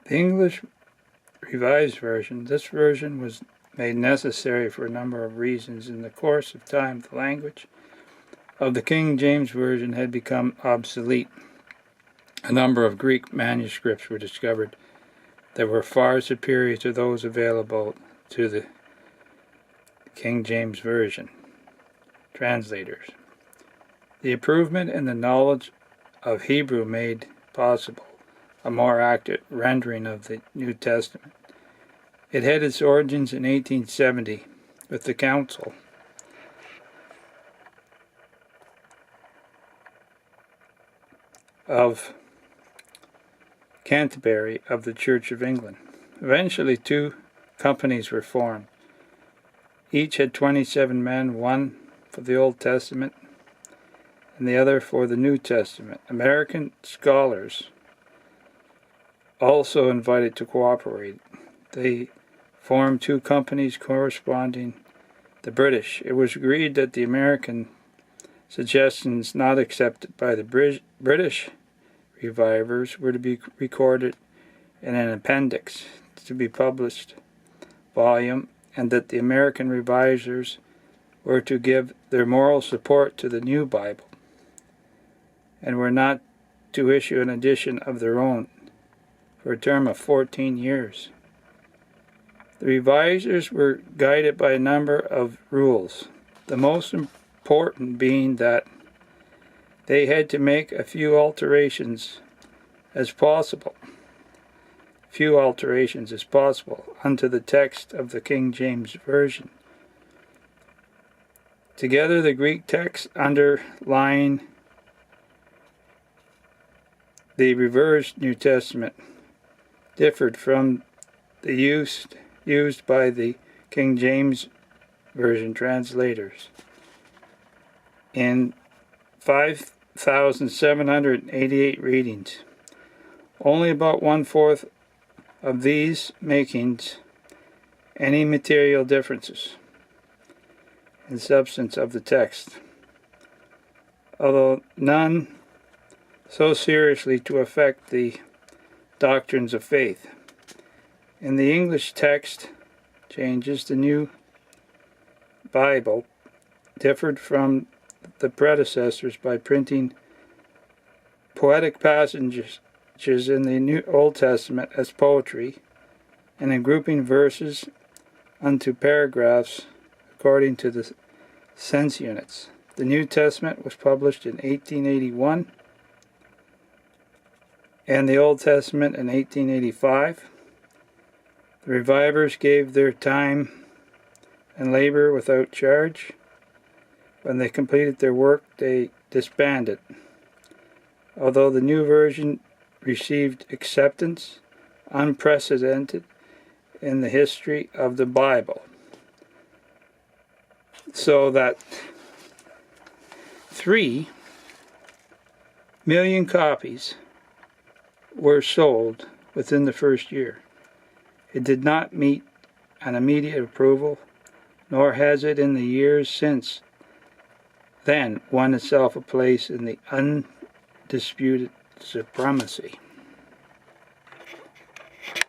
The English Revised Version. This version was made necessary for a number of reasons. In the course of time, the language of the King James Version had become obsolete. A number of Greek manuscripts were discovered that were far superior to those available to the King James Version translators. The improvement in the knowledge of Hebrew made possible a more accurate rendering of the New Testament. It had its origins in 1870 with the Council of Canterbury of the Church of England. Eventually, two companies were formed. Each had 27 men, one for the Old Testament and the other for the New Testament. American scholars also invited to cooperate. They formed two companies corresponding the British. It was agreed that the American suggestions not accepted by the British revivers were to be recorded in an appendix to be published volume, and that the American revisers were to give their moral support to the new Bible and were not to issue an edition of their own for a term of 14 years. The revisers were guided by a number of rules, the most important being that they had to make a few alterations as possible unto the text of the King James Version. Together, the Greek text underlying the revised New Testament differed from the used by the King James Version translators. In 5,788 readings, only about 1/4 of these makings any material differences in substance of the text, although none so seriously to affect the doctrines of faith. In the English text changes, the New Bible differed from the predecessors by printing poetic passages in the New Old Testament as poetry, and in grouping verses unto paragraphs according to the sense units. The New Testament was published in 1881 and the Old Testament in 1885. The revivers gave their time and labor without charge. When they completed their work, they disbanded. Although the new version received acceptance unprecedented in the history of the Bible, so that 3 million copies were sold within the first year. It did not meet an immediate approval, nor has it in the years since then won itself a place in the undisputed supremacy.